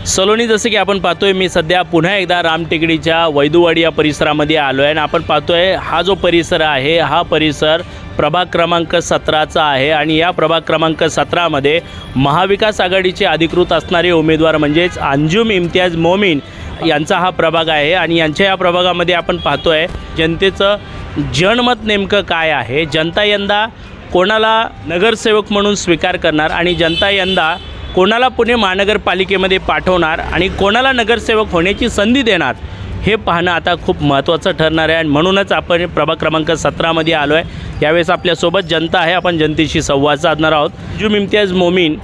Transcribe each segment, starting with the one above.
सलोनी, जसं की आपण पाहतोय, मी सध्या पुन्हा एकदा रामटेकडीच्या वैदुवाडी या परिसरामध्ये आलो आहे आणि आपण पाहतोय हा जो परिसर आहे, हा परिसर प्रभाग क्रमांक 17चा आहे आणि या प्रभाग क्रमांक 17मध्ये महाविकास आघाडीचे अधिकृत असणारे उमेदवार म्हणजेच अंजुम इम्तियाज मोमीन यांचा हा प्रभाग आहे आणि यांच्या या प्रभागामध्ये आपण पाहतोय जनतेचं जनमत नेमकं काय आहे, जनता यंदा कोणाला नगरसेवक म्हणून स्वीकार करणार आणि जनता यंदा कोणाला पुणे महानगरपालिकेमध्ये पाठवणार आणि कोणाला नगरसेवक होण्याची संधी देणार, हे पाहणं आता खूप महत्त्वाचं ठरणार आहे आणि म्हणूनच आपण प्रभाग क्रमांक 17मध्ये आलो आहे। यावेळेस आपल्यासोबत जनता आहे, आपण जनतेशी संवाद साधणार आहोत। अंजुम इम्तियाज मोमीन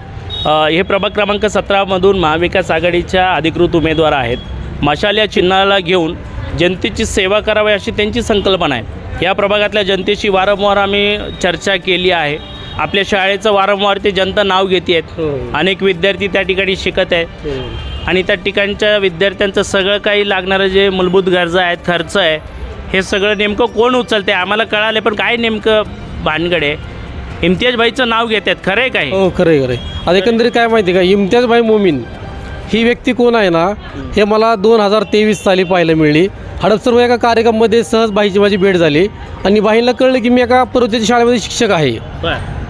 हे प्रभाग क्रमांक 17मधून महाविकास आघाडीच्या अधिकृत उमेदवार आहेत। मशाल या चिन्हाला घेऊन जनतेची सेवा करावी अशी त्यांची संकल्पना आहे। या प्रभागातल्या जनतेशी वारंवार आम्ही चर्चा केली आहे। आपल्या शाळेचं वारंवार ते जनता नाव घेते आहेत। अनेक विद्यार्थी त्या ठिकाणी शिकत आहेत आणि त्या ठिकाणच्या विद्यार्थ्यांचं सगळं काही लागणारं जे मूलभूत गरजा आहेत, खर्च आहे, हे सगळं नेमकं कोण उचलते आम्हाला कळालं, पण काय नेमकं भानगड आहे? इम्तियाज भाईचं नाव घेत आहेत, खरं आहे काय? हो, खरं आहे। आता एकंदरीत काय माहिती आहे का, इम्तियाज भाई मोमीन ही व्यक्ती कोण आहे ना, हे मला 2023 साली पाहायला मिळली। हडपसर एका कार्यक्रमामध्ये सहज बाईची माझी भेट झाली आणि बाईंना कळलं की मी एका पर्वताच्या शाळेमध्ये शिक्षक आहे।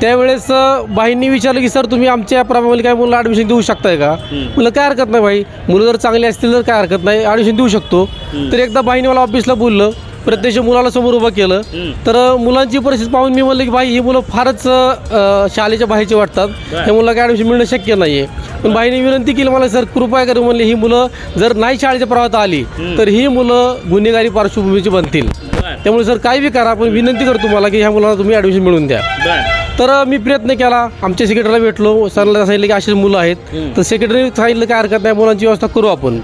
त्यावेळेस बाईंनी विचारलं की सर, तुम्ही आमच्या प्रभागामध्ये काय मुलं ॲडमिशन देऊ शकताय का? मुलं काय हरकत नाही भाई, मुलं जर चांगली असतील तर काय हरकत नाही, ॲडमिशन देऊ शकतो। तर एकदा बाईंनी मला ऑफिसला बोललं, प्रत्यक्ष मुलाला समोर उभं केलं, तर मुलांची परिस्थिती पाहून मी म्हणलं की भाई ही मुलं फारच शाळेच्या बाहेरचे वाटतात, हे मुलं काय ॲडमिशन मिळणं शक्य नाही आहे। पण बाईने विनंती केली मला, सर कृपया करून म्हणले ही मुलं जर नाही शाळेच्या प्रवाहात आली तर ही मुलं गुन्हेगारी पार्श्वभूमीची बनतील, त्यामुळे सर काही बी करा, पण विनंती करतो तुम्हाला की ह्या मुलांना तुम्ही ॲडमिशन मिळवून द्या। तर मी प्रयत्न केला, आमच्या सेक्रेटरीला भेटलो, सरला सांगितलं की असेच मुलं आहेत, तर सेक्रेटरी सांगितलं काय हरकत नाही, मुलांची व्यवस्था करू आपण।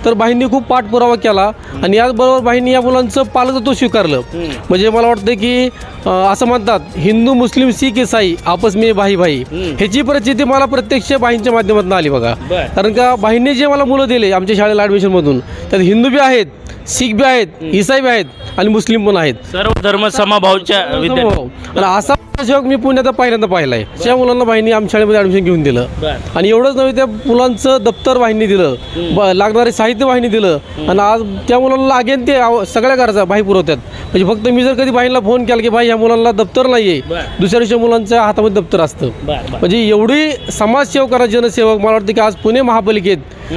तर बाईंनी खूप पाठपुरावा केला आणि याचबरोबर बाईंनी या मुलांचं पालकत्व स्वीकारलं। म्हणजे मला वाटतं की असं म्हणतात, हिंदू मुस्लिम शीख ईसाई आपस में भाई भाई, ह्याची परिस्थिती मला प्रत्यक्ष बाईंच्या माध्यमातून आली बघा। कारण का बाईंनी जे मला मुलं दिले आमच्या शाळेला ॲडमिशनमधून, त्यात हिंदू बी आहेत, शीख बी आहेत, ईसाई बी आहेत आणि मुस्लिम पण आहेत, सर्व धर्म समभावच्या विद्यार्थी। असा सेवक मी पुण्यात पहिल्यांदा पाहिला आहे। त्या मुलांना बाईंनी आमच्या शाळेमध्ये ॲडमिशन घेऊन दिलं आणि एवढंच नव्हे, त्या मुलांचं दप्तर बाईंनी दिलं, लागणारे साहित्य बाईंनी दिलं आणि आज त्या मुलांना लागेल ते सगळ्या गरजा बाई पुरवतात। म्हणजे फक्त मी जर कधी बाईंना फोन केला की बाई ह्या मुलांना दप्तर नाही आहे, दुसऱ्या दिवशी मुलांच्या हातामध्ये दप्तर असतं। म्हणजे एवढी समाजसेवकांना जनसेवक मला वाटतं की आज पुणे महापालिकेत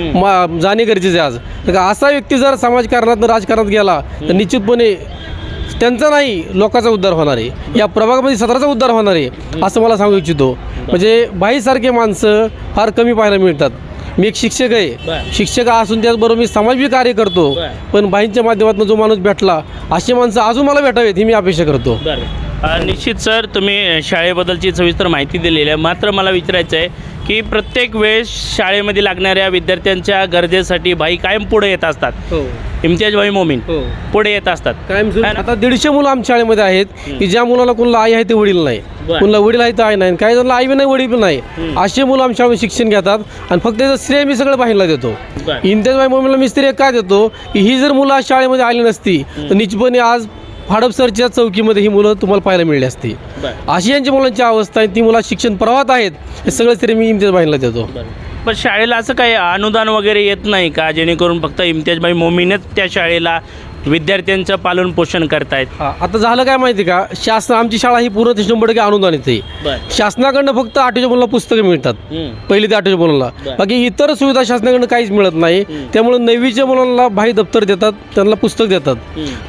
जाणे गरजेचे आज। तर असा व्यक्ती जर समाजकारणात राजकारणात गेला तर निश्चितपणे त्यांचा नाही लोकांचा उद्धार होणार आहे, या प्रभागामध्ये 17चा उद्धार होणार आहे असं मला सांगू इच्छितो। म्हणजे बाईसारखे माणसं फार कमी पाहायला मिळतात। मी एक शिक्षक आहे, शिक्षक असून त्याचबरोबर मी समाजबी कार्य करतो, पण बाईंच्या माध्यमातून जो माणूस भेटला अशी माणसं अजून मला भेटावेत ही मी अपेक्षा करतो। निश्चित सर, तुम्ही शाळेबद्दलची सविस्तर माहिती दिलेली आहे, मात्र मला विचारायचं आहे की प्रत्येक वेळेस शाळेमध्ये लागणाऱ्या विद्यार्थ्यांच्या गरजेसाठी भाई कायम पुढे येत असतात। इम्तियाज भाई मोमीन पुढे येत असतात कायम। आता 150 मुलं आमच्या शाळेमध्ये आहेत की ज्या मुलाला कोणाला आई आहे ते वडील नाही, कोणाला वडील आहे तर आई नाही, काही जणांना आई बी नाही वडील पण नाही, असे मुलं आमच्या शाळेमध्ये शिक्षण घेतात आणि फक्त त्याचं श्रेय मी सगळं बाईंना देतो। इम्तियाज भाई मोमीनला मी श्रेय काय देतो की ही जर मुलं आज शाळेमध्ये आली नसती तर निश्चितपणे आज हडपसरच्या चौकीमध्ये ही मुलं तुम्हाला पाहायला मिळली असती। अशी यांच्या मुलांची अवस्था आहे, ती मुलं शिक्षण प्रवाहात आहेत, हे सगळं श्रेय मी इम्तियाज भाईंना देतो। पण शाळेला असं काही अनुदान वगैरे येत नाही का, जेणेकरून फक्त इम्तियाज भाई मोमीनच त्या शाळेला विद्यार्थ्यांचं पालन पोषण करतायत? आता झालं काय माहिती का, शासन आमची शाळा ही पूर्ण 100% अनुदानित आहे। शासनाकडनं फक्त 8वीच्या मुलांना पुस्तकं मिळतात, पहिली ते 8वीच्या मुलांना, बाकी इतर सुविधा शासनाकडनं काहीच मिळत नाही। त्यामुळे 9वीच्या मुलांना भाई दप्तर देतात, त्यांना पुस्तक देतात,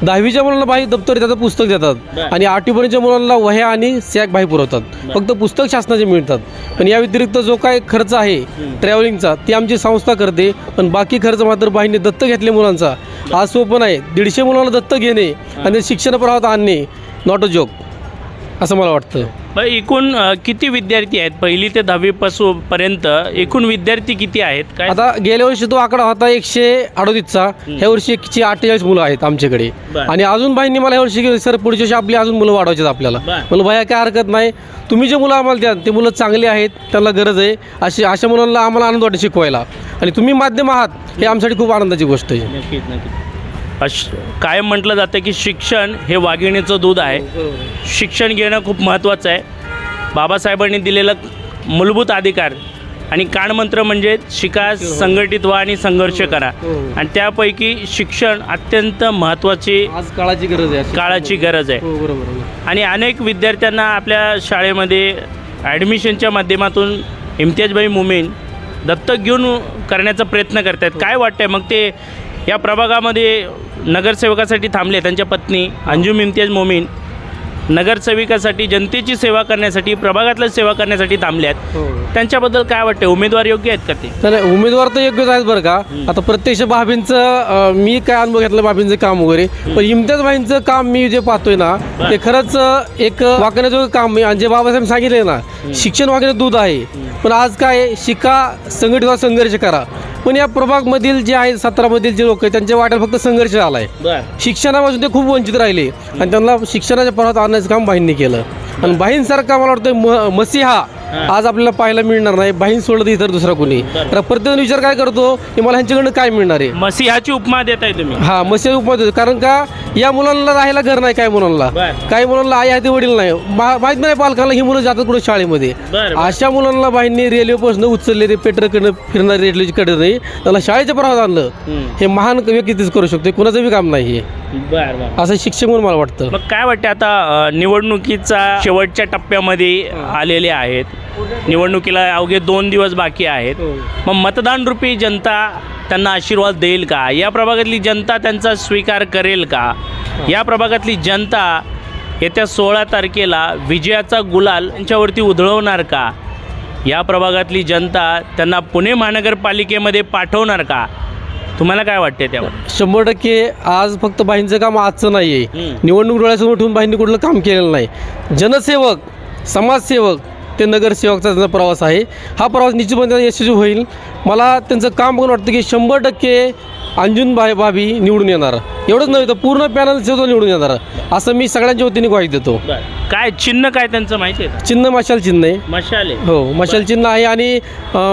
10वीच्या मुलांना भाई दप्तर देतात, पुस्तक देतात आणि 8वीपर्यंतच्या मुलांना वह्या आणि सॅक भाई पुरवतात, फक्त पुस्तक शासनाचे मिळतात। पण या व्यतिरिक्त जो काय खर्च आहे ट्रॅव्हलिंगचा ती आमची संस्था करते, पण बाकी खर्च मात्र बाईंनी दत्तक घेतले मुलांचा आज सोपं नाही। 150 मुलांना दत्तक घेणे आणि शिक्षण प्रवाहात आणणे नॉट अ जोक असं मला वाटतं। एकूण किती विद्यार्थी आहेत, 1ली ते 10वी पर्यंत एकूण विद्यार्थी किती आहेत काय? आता गेल्या वर्षी तो आकडा होता 138चा, ह्या वर्षी 148 मुलं आहेत आमच्याकडे आणि अजून बाईंनी मला ह्या वर्षी सर पुढच्या वर्षी आपली अजून मुलं वाढवायचे आपल्याला। मला भाई काय हरकत नाही, तुम्ही जे मुलं आम्हाला द्या ते मुलं चांगले आहेत, त्यांना गरज आहे, अशा मुलांना आम्हाला आनंद वाटतं शिकवायला आणि तुम्ही माध्यम आहात हे आमच्यासाठी खूप आनंदाची गोष्ट आहे। नक्कीच कायम म्हटलं जातं की शिक्षण हे वाघिणीचं दूध आहे, शिक्षण घेणं खूप महत्त्वाचं आहे। बाबासाहेबांनी दिलेलं मूलभूत अधिकार आणि कानमंत्र म्हणजे शिका, संघटित व्हा आणि संघर्ष करा. आणि त्यापैकी शिक्षण अत्यंत महत्त्वाची आज काळाची गरज आहे. काळाची गरज आहे. बरोबर. आणि अनेक विद्यार्थ्यांना आपल्या शाळेमध्ये ॲडमिशनच्या माध्यमातून इम्तियाजभाई मोमीन दत्तक घेऊन करण्याचा प्रयत्न करत आहेत. काय वाटतंय मग ते या प्रभागामध्ये नगरसेवकासाठी थांबले, त्यांच्या पत्नी अंजुम इम्तियाज मोमीन नगरसेविकासाठी, जनतेची सेवा करण्यासाठी, प्रभागातल्या सेवा करण्यासाठी थांबले आहेत. त्यांच्याबद्दल काय वाटते, उमेदवार योग्य आहेत का ते? नाही, उमेदवार तर योग्यच आहेत बरं का. आता प्रत्यक्ष भाभींचं मी काय अनुभव घेतलं भाभींचं काम वगैरे, पण इम्तियाज भाईंचं काम मी जे पाहतोय ना ते खरंच एक वाकण्याजोगं काम आहे. आणि जे बाबासाहेब सांगितले ना, शिक्षण वागण्याचं दूध आहे. पण आज काय, शिका, संघटित व्हा, संघर्ष करा. पण या प्रभागमधील जे आहेत 17मधील जे लोक आहेत त्यांच्या वाट्याला फक्त संघर्ष आला आहे. शिक्षणापासून ते खूप वंचित राहिले आणि त्यांना शिक्षणाच्या प्रवाहात आणण्याचं काम भाईंनी केलं. आणि भाईंसारखा मला वाटतं मसीहा आज आपल्याला पाहायला मिळणार नाही. भाईन सोडलं तर इतर दुसरा कोणी. तर प्रत्येक विचार काय करतो की मला ह्यांच्याकडनं काय मिळणार आहे. मसीहाची उपमा देताय तुम्ही? हा, मसीहा उपमा देतो. कारण का या मुलांना राहायला घर नाही, काही मुलांना आई आहे, वडील नाही, माहीत नाही पालकांना ही मुलं जातात कुठे शाळेमध्ये. अशा मुलांना बाईंनी रेल्वेपासून उचलले, ते पेट्रोलकडनं फिरणारे रेल्वेकडे नाही, त्याला शाळेच्या प्रवाहात आणलं. हे महान व्यक्ती तेच करू शकतो, कुणाचं बी काम नाही हे. असं शिक्षक म्हणून मला वाटतं. मग काय वाटतं, आता निवडणुकीचा शेवटच्या टप्प्यामध्ये आलेले आहेत, निवडणुकीला अवघे 2 दिवस बाकी आहेत. मग मतदान रूपी जनता त्यांना आशीर्वाद देईल का? या प्रभागातली जनता त्यांचा स्वीकार करेल का? या प्रभागातली जनता येत्या 16 तारखेला विजयाचा गुलाल त्यांच्यावरती उधळवणार का? या प्रभागातली जनता त्यांना पुणे महानगरपालिकेमध्ये पाठवणार का? तुम्हाला काय वाटते त्यावर? 100% आज फक्त बाईंचं काम आजचं नाही आहे. निवडणूक डोळ्यासमोर ठेवून बाईंनी कुठलं काम केलेलं नाही. जनसेवक, समाजसेवक ते नगरसेवकचा त्यांचा प्रवास आहे. हा प्रवास निश्चितपणे यशस्वी होईल. मला त्यांचं काम बघून वाटतं की 100% अंजुम भाभी निवडून येणार. एवढंच नव्हे तर पूर्ण पॅनल निवडून येणार, असं मी सगळ्यांच्या वतीने ग्वाही देतो. काय चिन्ह काय त्यांचं माहिती आहे? चिन्ह मशाल चिन्ह आहे. मशाल आहे? हो, मशाल चिन्ह आहे. आणि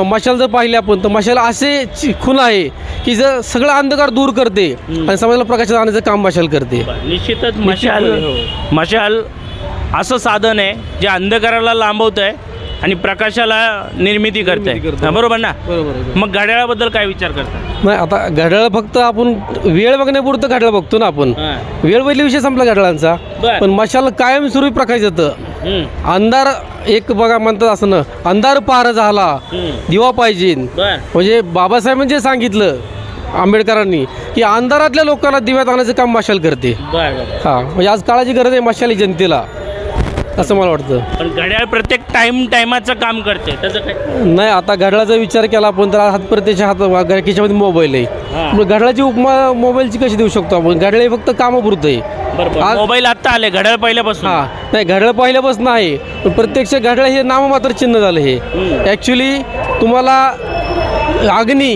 मशाल जर पाहिले आपण तर मशाल असे खून आहे की जर सगळा अंधकार दूर करते आणि समाजाला प्रकाशात आणण्याचं काम मशाल करते. निश्चितच मशाल असं साधन आहे जे अंधकाराला लांबवत आहे आणि प्रकाशाला निर्मिती करते. बरोबर ना? बरोबर. मग घड्याळाबद्दल काय विचार करता? नाही, आता घड्याळ फक्त आपण वेळ बघण्यापुरतं घड्याळ बघतो ना आपण. वेळ बदली विषय संपला घड्याळांचा. पण मशाल कायमस्वरूपी प्रकाश येतं. अंधार एक बघा म्हणतात असं ना, अंधार पार झाला दिवा पाहिजे. म्हणजे बाबासाहेबांनी जे सांगितलं आंबेडकरांनी की अंधारातल्या लोकांना दिव्यात आणायचं काम मशाल करते. हा, म्हणजे आज काळाची गरज आहे मशाली जनतेला, असं मला वाटतं. पण घड्याळ प्रत्येक टायमाचं काम करते, त्याचं काय नाही. आता घड्याळाचा विचार केला आपण तर हात प्रत्येक खिशामध्ये मोबाईल आहे. मग घड्याळाची उपमा मोबाईलची कशी देऊ शकतो आपण? घड्याळ हे फक्त कामापुरतं आहे. आज मोबाईल आता आले, घड्याळ पहिल्यापासून. हा, नाही, घड्याळ पहिल्यापासून आहे, पण प्रत्यक्ष घड्याळ हे नाममात्र चिन्ह झालं. हे ॲक्च्युली तुम्हाला अग्नी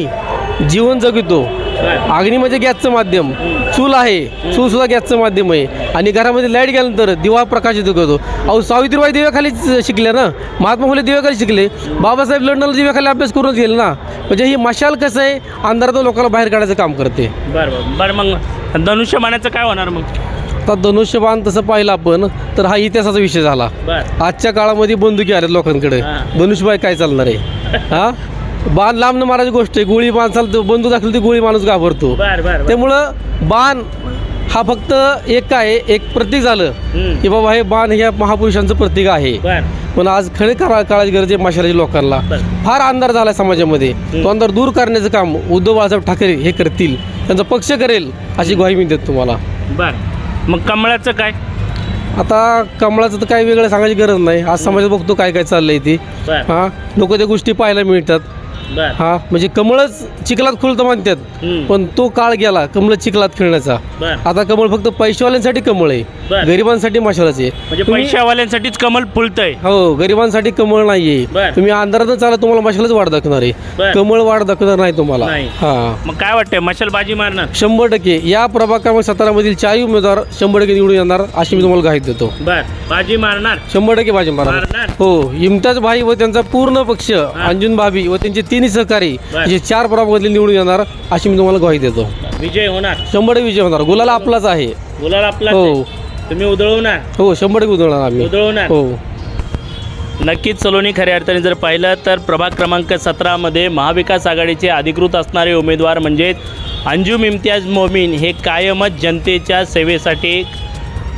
जीवन जगतो. अग्नी म्हणजे गॅसचं माध्यम. चूल आहे, चूल सुद्धा गॅसचं माध्यम आहे. आणि घरामध्ये लाईट गेल्यानंतर दिवा प्रकाशित करतो. अहो, सावित्रीबाई दिव्याखालीच शिकल्या ना, महात्मा फुले दिव्याखाली शिकले, बाबासाहेब लंडनला दिव्याखाली अभ्यास करूनच गेले ना. म्हणजे ही मशाल कसं आहे, अंधारातून लोकांना बाहेर काढायचं काम करते. बरं. मग धनुष्यबाणाचं काय होणार? मग आता धनुष्यबाण तसं पाहिलं आपण तर हा इतिहासाचा विषय झाला. आजच्या काळामध्ये बंदुकी आल्यात लोकांकडे, धनुष्यबाण काय चालणार आहे? हा, बाण लांब न मारायची गोष्ट आहे. गोळी माणसाला बंदूक दाखवली ती गोळी माणूस घाबरतो. त्यामुळं बाण हा फक्त एक एक प्रतीक झालं की बाबा हे बाण ह्या महापुरुषांचं प्रतीक आहे. पण आज खरे काळाची गरज आहे मशालाची लोकांना. फार अंधार झाला समाजामध्ये, तो अंधार दूर करण्याचं काम उद्धव बाळासाहेब ठाकरे हे करतील, त्यांचा पक्ष करेल अशी ग्वाही मी देतो तुम्हाला. मग कमळाचं काय? आता कमळाचं तर काही वेगळं सांगायची गरज नाही. आज समाजात बघतो काय काय चाललंय ती. हा, लोक त्या गोष्टी पाहायला मिळतात. हा, म्हणजे कमळच चिखलात खुलतं म्हणतात, पण तो काळ गेला कमळ चिखलात खेळण्याचा. आता कमळ फक्त पैशावाल्यांसाठी कमळ आहे, गरिबांसाठी मशालच आहे. म्हणजे पैशावाल्यांसाठीच कमळ फुलतंय. हो, गरिबांसाठी कमळ नाहीये. तुम्ही अंधारात चाला तुम्हाला मशालच वाढ दाखवणार आहे, कमळ वाढ दाखवणार नाही तुम्हाला. हा, मग काय वाटतंय, मशाल बाजी मारणार? 100%. या प्रभाग क्रमांक 17 मधील 4 उमेदवार 100% निवडून येणार अशी मी तुम्हाला ग्वाही देतो. बाजी मारणार? 100% बाजी मारणार. हो, इम्तियाज भाई व त्यांचा पूर्ण पक्ष, अंजुम भाभी व त्यांचे 3 सहकारी जे 4 प्रभागामध्ये निवडून येणार अशी मी तुम्हाला ग्वाही देतो. विजय होणार? 100% विजय होणार. गुलाल आपलाच आहे. गुलाल आपला? हो. तुम्ही उधळवणार? हो, 100% उधळणार आम्ही. उधळवणार? हो. नक्कीच सलोनी, खऱ्या अर्थाने जर पाहिलं तर प्रभाग क्रमांक 17मध्ये महाविकास आघाडीचे अधिकृत असणारे उमेदवार म्हणजे अंजुम इम्तियाज मोमीन हे कायमच जनतेच्या सेवेसाठी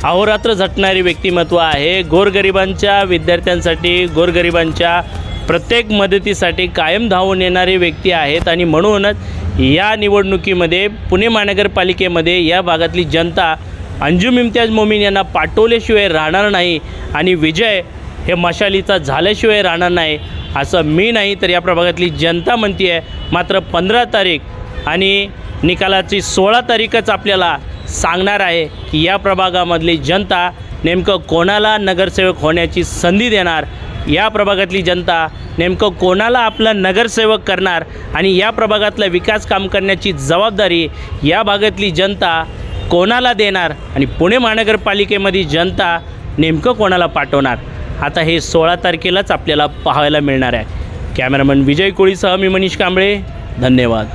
अहोरात्र झटणारे व्यक्तिमत्व आहे. गोरगरिबांच्या विद्यार्थ्यांसाठी, गोरगरिबांच्या प्रत्येक मदतीसाठी कायम धावून येणारे व्यक्ती आहेत आणि म्हणूनच या निवडणुकीमध्ये पुणे महानगरपालिकेमध्ये या भागातली जनता अंजुम इम्तियाज मोमीन यांना पाठवल्याशिवाय राहणार नाही आणि विजय हे मशालीचा झाल्याशिवाय राहणार नाही असं मी नाही तर या प्रभागातली जनता म्हणते आहे. मात्र 15 तारीख आणि निकालाची 16 तारीखच आपल्याला सांगणार आहे की या प्रभागामधली जनता नेमकं कोणाला नगरसेवक होण्याची संधी देणार, या प्रभागातली जनता नेमकं कोणाला आपला नगरसेवक करणार आणि या प्रभागातलं विकास काम करण्याची जबाबदारी या भागातली जनता कोणाला देणार आणि पुणे महानगरपालिकेमध्ये जनता नेमकं कोणाला पाठवणार. आता हे 16 तारखेलाच आपल्याला पाहायला मिळणार आहे. कॅमेरामन विजय कोळीसह मी मनीष कांबळे, धन्यवाद.